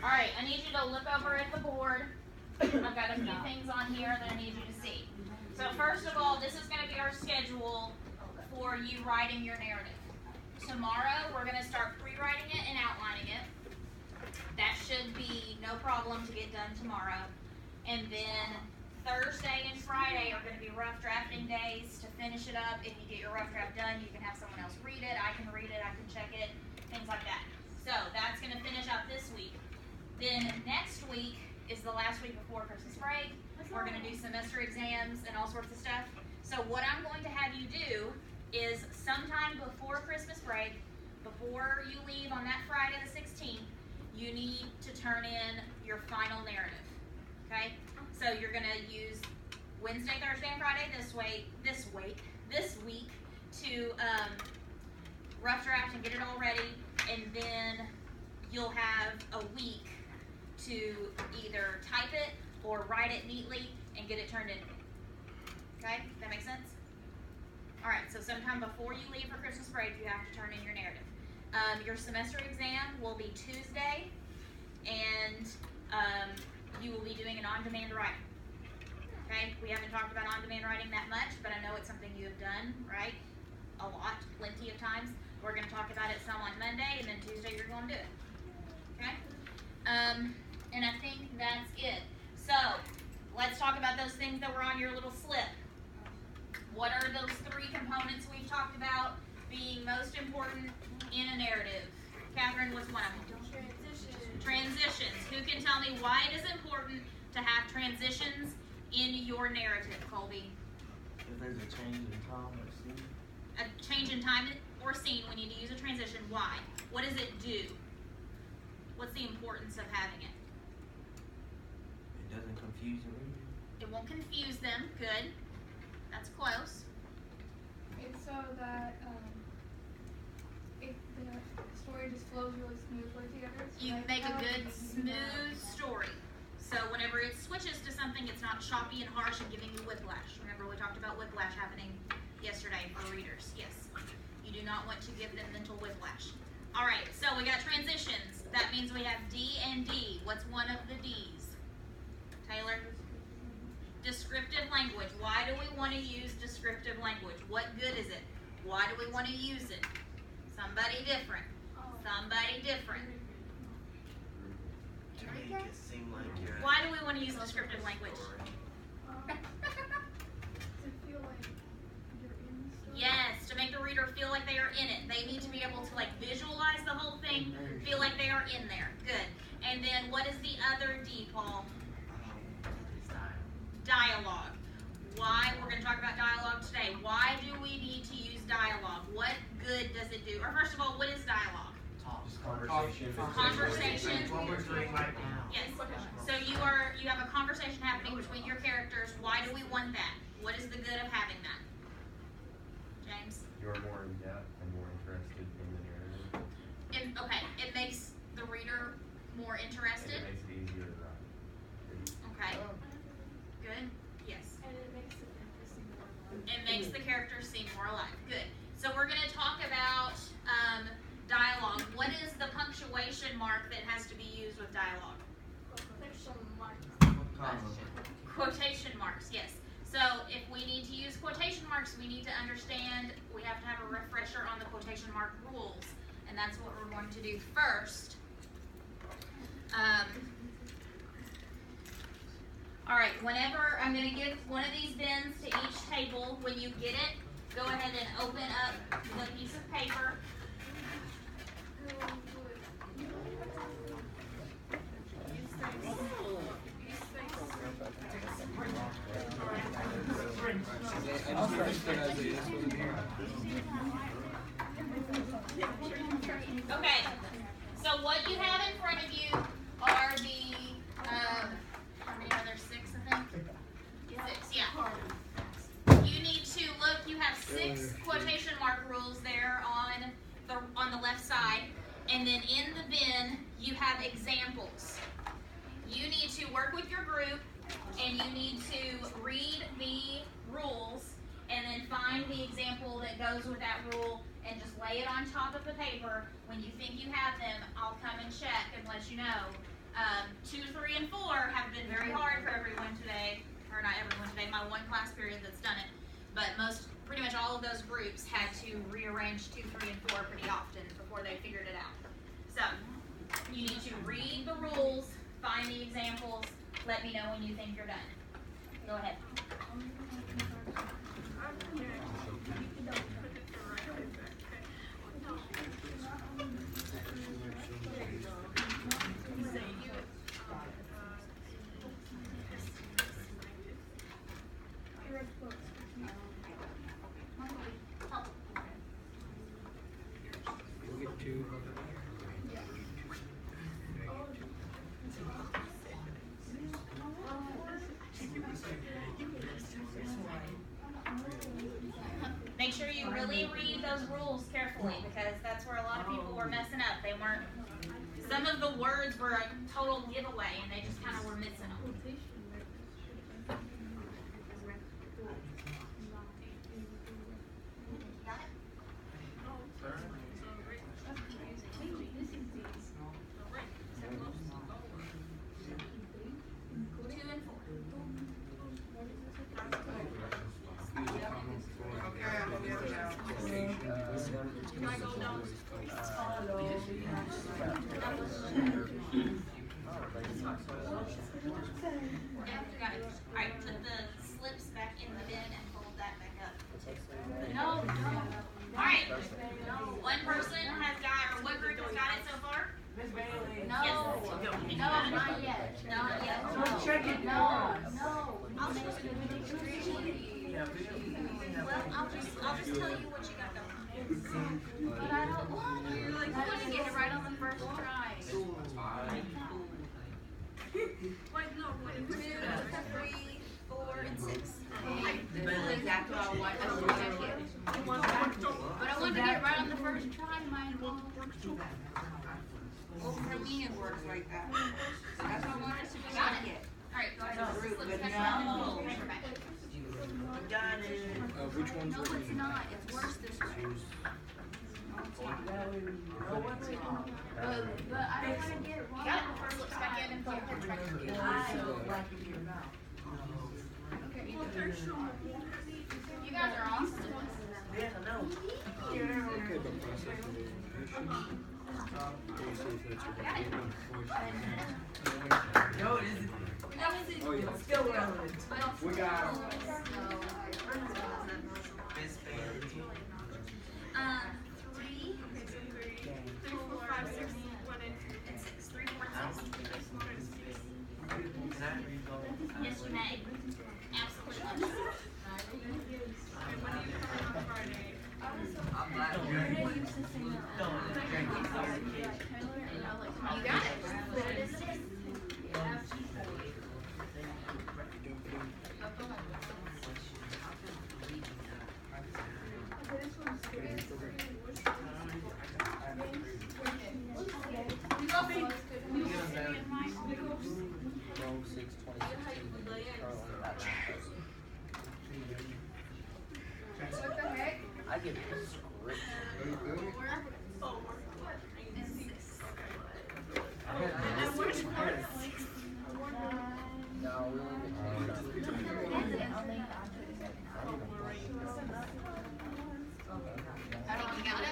Alright, I need you to look over at the board. I've got a few things on here that I need you to see. So first of all, this is going to be our schedule for you writing your narrative. Tomorrow, we're going to start pre-writing it and outlining it. That should be no problem to get done tomorrow. And then Thursday and Friday are going to be rough drafting days to finish it up. If you get your rough draft done, you can have someone else read it. I can read it. I can check it. Things like that. So that's going to finish out this week. Then next week is the last week before Christmas break. We're going to do semester exams and all sorts of stuff. So what I'm going to have you do is sometime before Christmas break, before you leave on that Friday the 16th, you need to turn in your final narrative. Okay? So you're going to use Wednesday, Thursday, and Friday this week to rough draft and get it all ready, and then you'll have a week to either type it or write it neatly and get it turned in. Okay? That makes sense? Alright, so sometime before you leave for Christmas break, you have to turn in your narrative. Your semester exam will be Tuesday, and you will be doing an on-demand writing. Okay? We haven't talked about on-demand writing that much, but I know it's something you have done, right? A lot, plenty of times. We're going to talk about it some on Monday, and then Tuesday you're going to do it. Okay? And I think that's it. So, let's talk about those things that were on your little slip. What are those three components we've talked about being most important in a narrative? Catherine, what's one of them? Transitions. Who can tell me why it is important to have transitions in your narrative, Colby? If there's a change in time or scene. A change in time or scene, we need to use a transition. Why? What does it do? What's the importance of having it? It doesn't confuse the reader. It won't confuse them. Good. That's close. It's so that the story just flows really smoothly together. So You make a good, smooth story. So whenever it switches to something, it's not choppy and harsh and giving you whiplash. Remember we talked about whiplash happening yesterday for readers. Yes. You do not want to give them mental whiplash. All right, so we got transitions. That means we have D and D. What's one of the D's? Taylor? Descriptive language. Why do we want to use descriptive language? What good is it? Why do we want to use it? Somebody different. Somebody different. To make it seem like you're... Why do we want to use descriptive language? to feel like you're in the story. Yes, to make the reader feel like they are in it. They need to be able to like visualize the whole thing, feel like they are in there. Good. And then what is the other D, Paul? Dialogue. Why? We're going to talk about dialogue today. Why do we need to use dialogue? What good does it do? Or first of all, what is dialogue? Just conversation. Conversation. What we're doing right now. Yes. So you have a conversation happening between your characters. Why do we want that? What is the good of having that? James? You're more in depth and more interested in the narrative. Okay, it makes the reader more interested. And it makes it easier to write. Okay. Good. Yes. And it makes the character seem more alive. It makes the characters seem more alive. Good. So we're going to talk about dialogue. What is the punctuation mark that has to be used with dialogue? Quotation marks, yes. So if we need to use quotation marks, we need to understand, we have to have a refresher on the quotation mark rules. And that's what we're going to do first. Alright, whenever I'm going to give one of these bins to each table, when you get it, go ahead and open up the piece of paper. Okay, so what you have in front of you are the, how many are there? 6, I think? 6, yeah. You need to look, you have 6 quotation mark rules there on the left side, and then in the bin, you have examples. You need to work with your group, and you need to read the rules, and then find the example that goes with that rule and just lay it on top of the paper. When you think you have them, I'll come and check and let you know. 2, 3, and 4 have been very hard for everyone today, or not everyone today, my one class period that's done it. But pretty much all of those groups had to rearrange 2, 3, and 4 pretty often before they figured it out. So, you need to read the rules, find the examples, let me know when you think you're done. Go ahead. We'll get 2. Make sure you really read those rules carefully, because that's where a lot of people were messing up. They weren't, some of the words were a total giveaway and they just kind of were missing them. Got it? Alright, put the slips back in the bin and fold that back up. No. Alright. One person has got, or one group has got it so far? Miss Bailey. No. No, not yet. Not yet. No. Check it. No. I'll just tell you what you got going. But I don't want to. I want to get it right on the first try. 2, 3, 4, and 6. That's exactly what I want. That's what I get. But I want to get it right on the first try, mine won't. Well, for me it works like that. So that's what I wanted to Got check it. it. Alright, go ahead. Group, Slip but back no. down and fold the paper back. Done it. Which ones No, were it's you? not. It's worse this way. But I don't want to get it wrong. Got it. First slips back in and fold the paper back. You guys are awesome. Yeah, no. Okay, but process elimination. Can you see if that's your No, it isn't. Oh, yeah. It's still relevant. We got Miss Bailey. 3, 4, 5, 6, and 6. 3, 4, and 6. Can I read all? Yes, you may. Absolutely. I'm glad you're You got it. Put it as it is. What the heck? I get a script. No, we only get 2. I think you got it.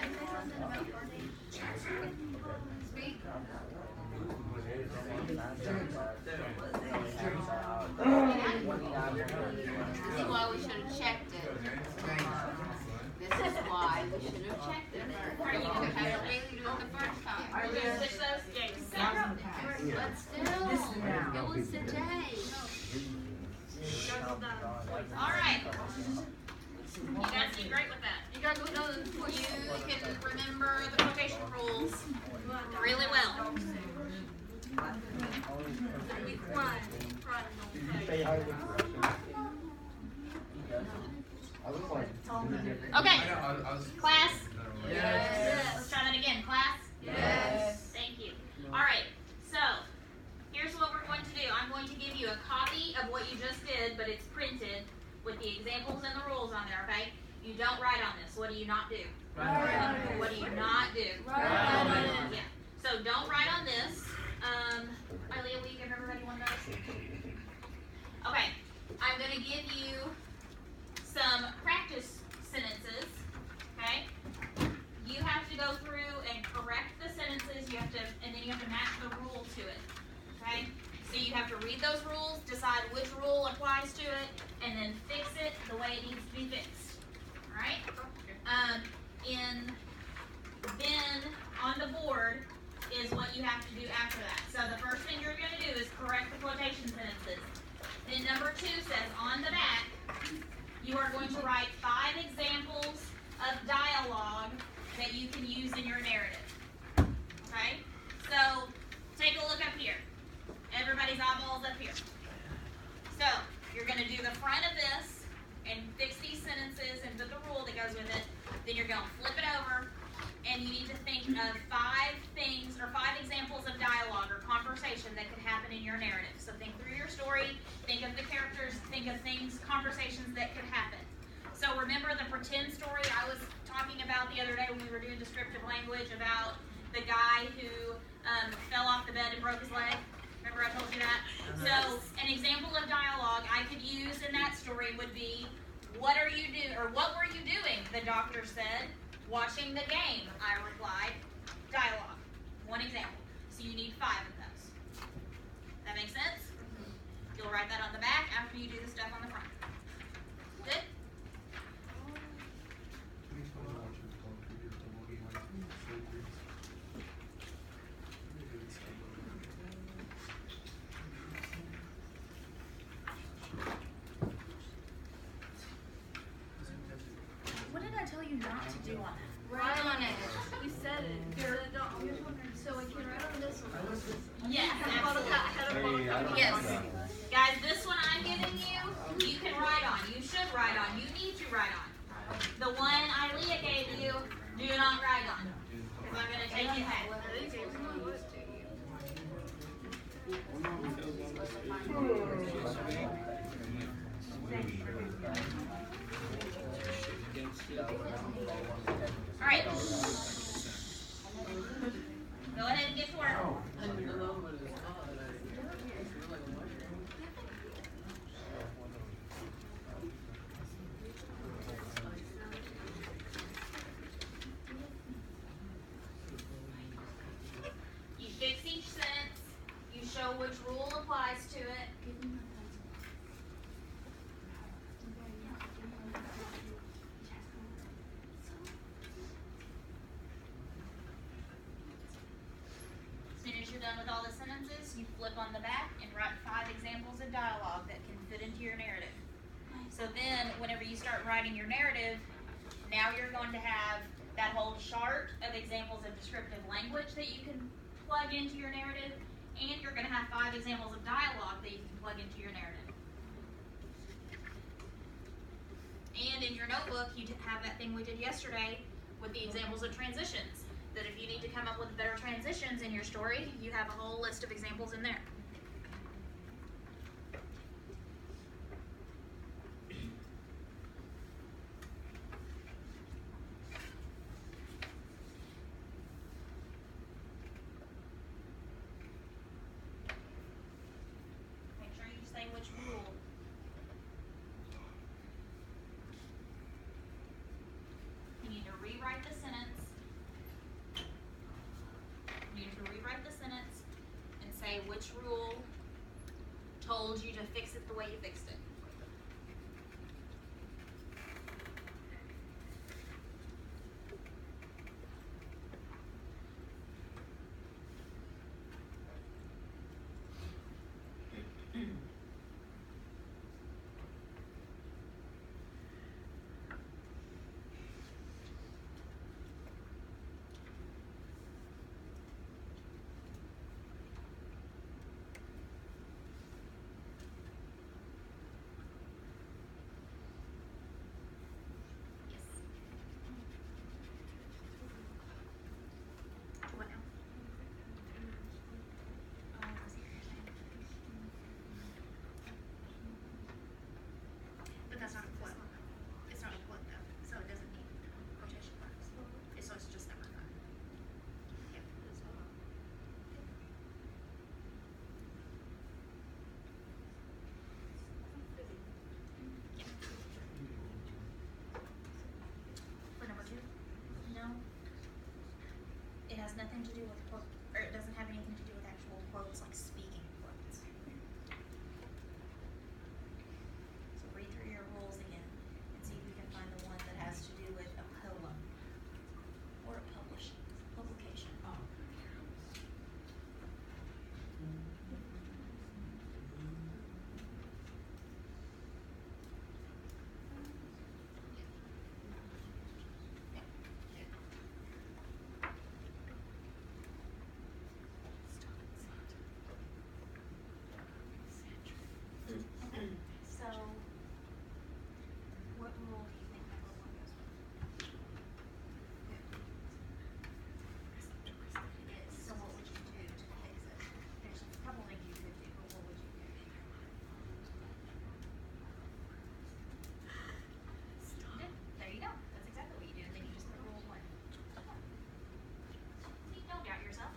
Speak. See why we should have checked it. This is why we should have checked it. Or you could have Bailey do it the first time. Are you gonna switch those? Yeah. But still, it was today. Alright. You guys did great with that. You gotta go to the push. You can remember the quotation rules really well. Okay, class. Yes. Let's try that again, class. Yes. Thank you. Alright, so here's what we're going to do. I'm going to give you a copy of what you just did, but it's printed with the examples and the rules on there, okay? You don't write on this. What do you not do? What do you not do? Yeah. So don't write on this. Ilea, will you give everybody one of those? Okay. I'm going to give you some practice sentences. Okay? You have to go through and correct the sentences. And then you have to match the rule to it. Okay? So you have to read those rules, decide which rule applies to it, and then fix it the way it needs to be fixed. Alright? Then on the board is what you have to do after that. So the first thing you're going to do is correct the quotation sentences. Then number 2 says on the back, you are going to write 5 examples of dialogue that you can use in your narrative. Okay? So take a look up here. Everybody's eyeballs up here. So you're going to do the front of this and fix these sentences and put the rule that goes with it. Then you're going to flip it over, and you need to think of 5 things or 5 examples of dialogue or conversation that could happen in your narrative. So think through your story, think of the characters, think of things, conversations that could happen. So remember the pretend story I was talking about the other day when we were doing descriptive language about the guy who fell off the bed and broke his leg? Remember I told you that? So an example of dialogue I could use in that story would be, what are you doing, or what were you doing? The doctor said. Watching the game, I replied. Dialogue. One example. So you need 5 of those. That make sense? You'll write that on the back after you do the stuff on the front. Good? What did I tell you not to do on that? Write on it. You said it. So I can write on this one. Yes, absolutely. Yes. Guys, this one I'm giving you, you can write on. You should write on. You need to write on. The one Ilea gave you, do not write on. Because I'm going to take you ahead. All right. Go ahead and get to work. You fix each sentence. You show which rule applies to it. As soon as you're done with all the sentences, you flip on the back and write 5 examples of dialogue that can fit into your narrative. So then, whenever you start writing your narrative, now you're going to have that whole chart of examples of descriptive language that you can plug into your narrative, and you're going to have 5 examples of dialogue that you can plug into your narrative. And in your notebook, you have that thing we did yesterday with the examples of transitions. That if you need to come up with better transitions in your story, you have a whole list of examples in there. Make sure you say which rule. You need to rewrite the sentence. You need to rewrite the sentence and say which rule told you to fix it the way you fixed it. nothing to do with quote, or it doesn't have anything to do with actual quotes, like speaking quotes. So read through your rules again and see if you can find the one that has to do with a poem or a publication. So, what rule do you think number one goes with? So what would you do to fix it? There's a couple things you could do, but what would you do? Good. There you go. That's exactly what you do. And then you just put rule one. See, don't doubt yourself.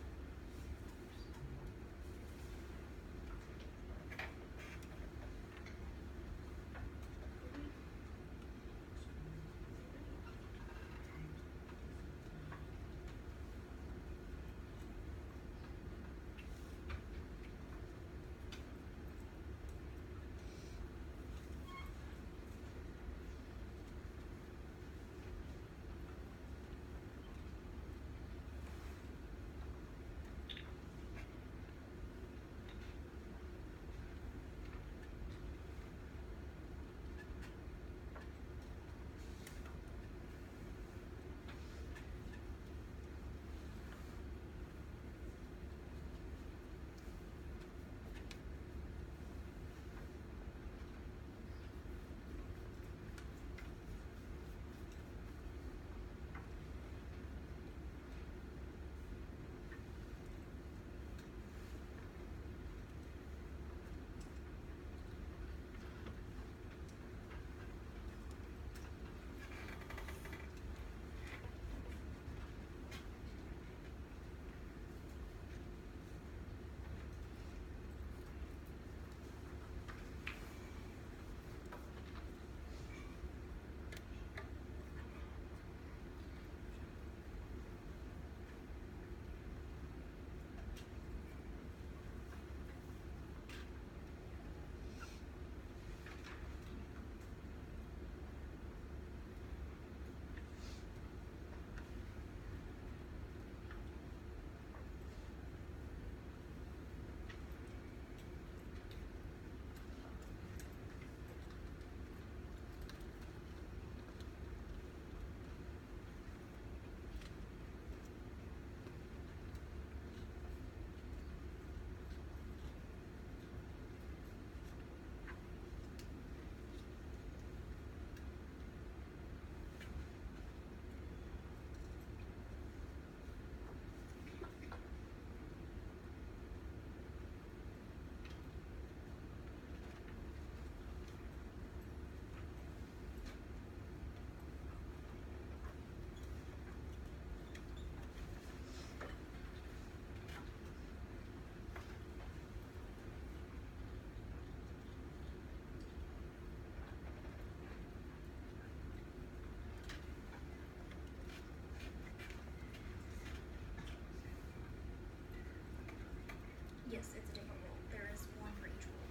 Yes, it's a different rule. There is one for each rule.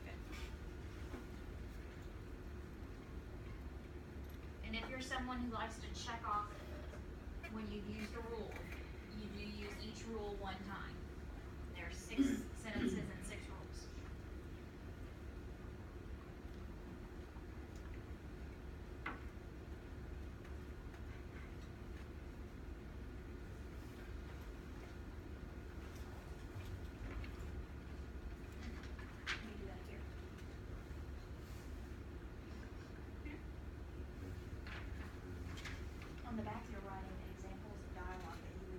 Okay. And if you're someone who likes to check off when you've used a rule, you do use each rule one time. There are 6 sentences and 6 rules. Let me do that here. On the back, you're writing examples of dialogue that you would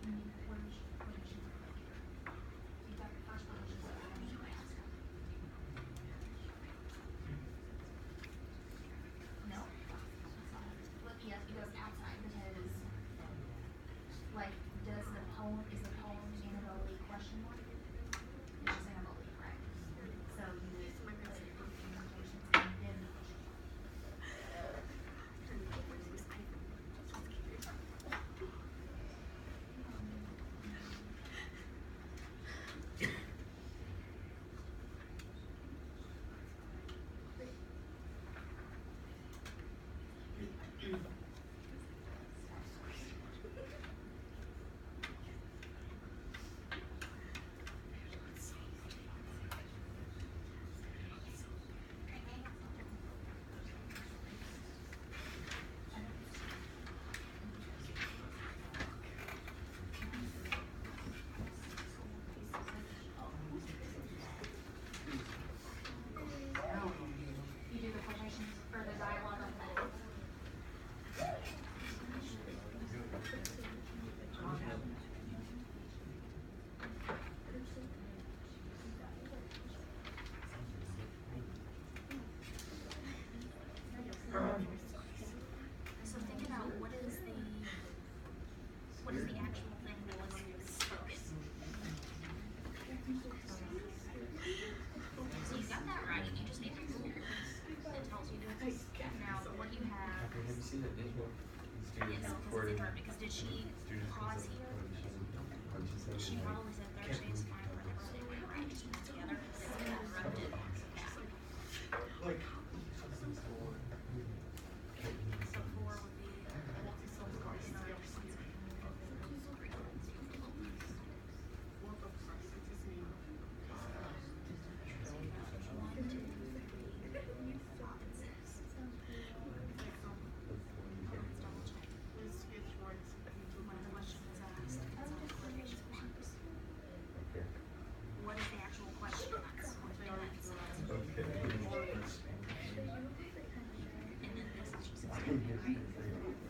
No. Look, yes, it goes outside because, like, is the poem in a question mark? It's just in a right? So you put communications and then the question mark. You do the quotations or the dialogue on that. So think about what is the actual thing that was spoken. So you got that right, you just need to compare it. It tells you this. Now, what you have Have you seen that video? is Students because it's recorded. different, because did she pause here? She probably said Thursday is fine for everybody, we were right, just together, because it's interrupted. Yeah. So 4 would be, what is the actual question? That's one thing that says. Okay. And then this is just explaining, right?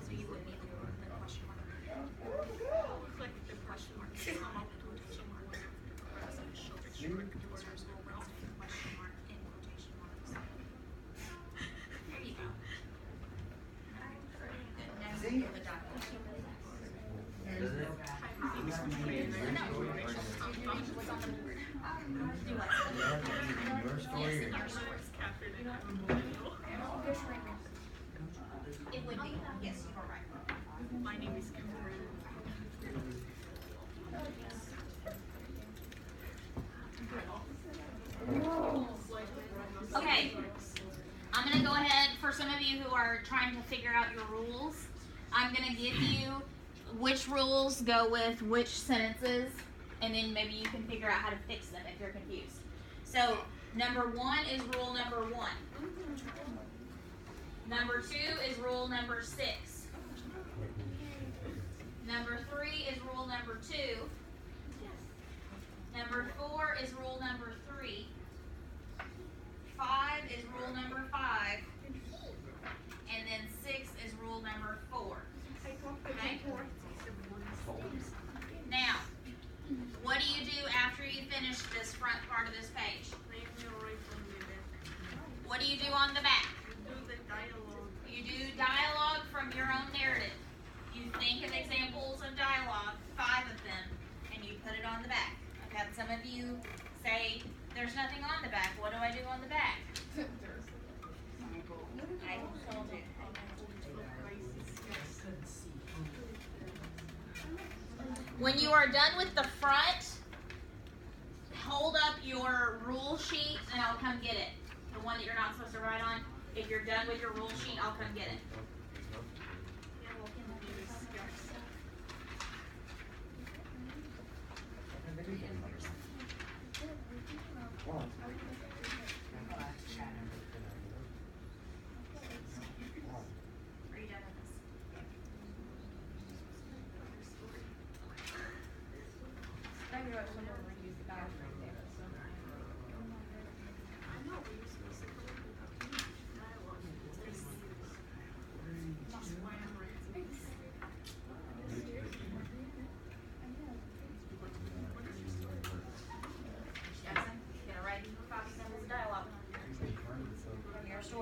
So you would be the question mark. Click the question mark. Quotation marks. Short answers will Wednesday, question mark, in quotation marks. There you go. Good. Now you give the document. Doesn't it? No. What's on the board? Do what? Your story Yes, or? in your stories. It would be, yes, you are right. My name is Catherine. Okay, I'm gonna go ahead, for some of you who are trying to figure out your rules, I'm gonna give you which rules go with which sentences, and then maybe you can figure out how to fix them if you're confused. So, number 1 is rule number 1. Number 2 is rule number 6. Number 3 is rule number 2. Number 4 is rule number 3. 5 is rule number 5. And then 6 is rule number 4. Okay? Now, what do you do after you finish this front part of this page? What do you do on the back? You do dialogue from your own narrative. You think of examples of dialogue, 5 of them, and you put it on the back. I've had some of you say, there's nothing on the back. What do I do on the back? I told you. When you are done with the front, hold up your rule sheet and I'll come get it. The one that you're not supposed to write on. If you're done with your rule sheet, I'll come get it. Are you done with this?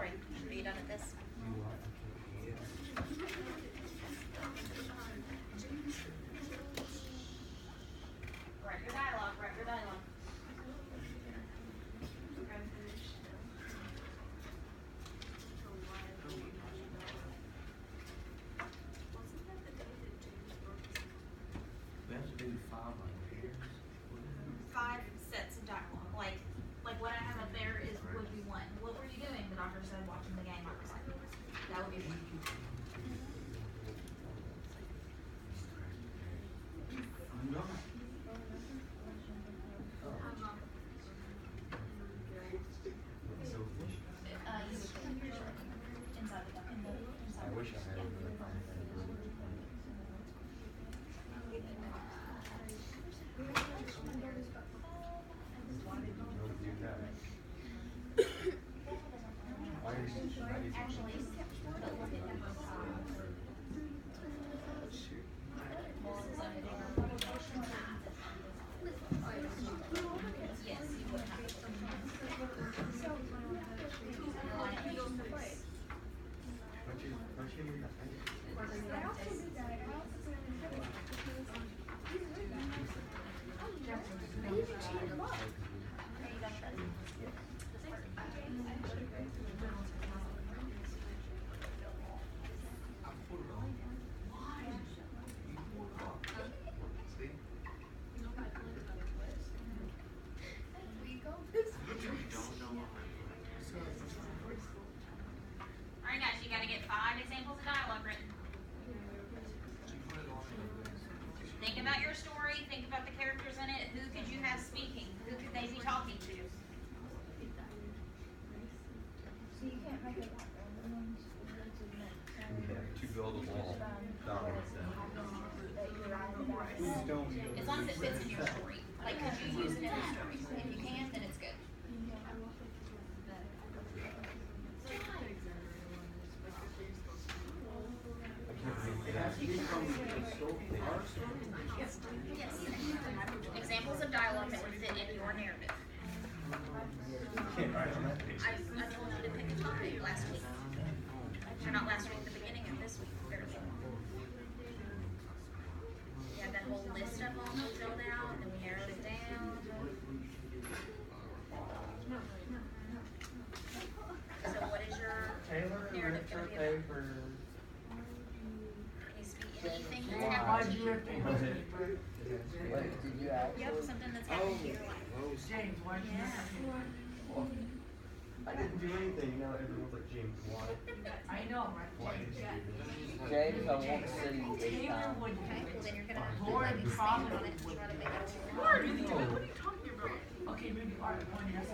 story. Are you done at this? Write your dialogue, write your dialogue. We have to do 5 on here. 5 sets of dialogue. Like what I have up there is would be 1. What were you doing? The doctor said watching the game. That would be 1. You would put your shirt inside the inside. I wish I had it. Don't do that. Why is it? Actually, but look at number 5. Yes, you would have to. Don't you need that? Alright guys, you gotta get 5 examples of dialogue written. Think about your story, think about the characters in it, who could you have speaking, who could they be talking to? So you can't make it. To build a wall. Please don't. As long as it fits in your story. Like, could you use it in a story? If you can, then it's good. It has to be from the story, our story. Yes. Examples of dialogue that would fit in your narrative. Can't write on that page. I told you to pick a topic last week. Or not last week, the beginning of this week, barely. You had that whole list of them filled out, and then we narrowed it down. So what is your narrative gonna be about? It needs to be anything that's happened to you. Wait, did you actually? Yep, something that's happened to your life. James, why do Yeah. I didn't do anything. Now everyone's like, James, why? I know, right? Why did you do this? James, I won't sit in this Taylor time. would. Okay, well then you're gonna have to Lord like expand on probably it and would. try to make it. Lord, what are you talking about? Okay, maybe art one yes.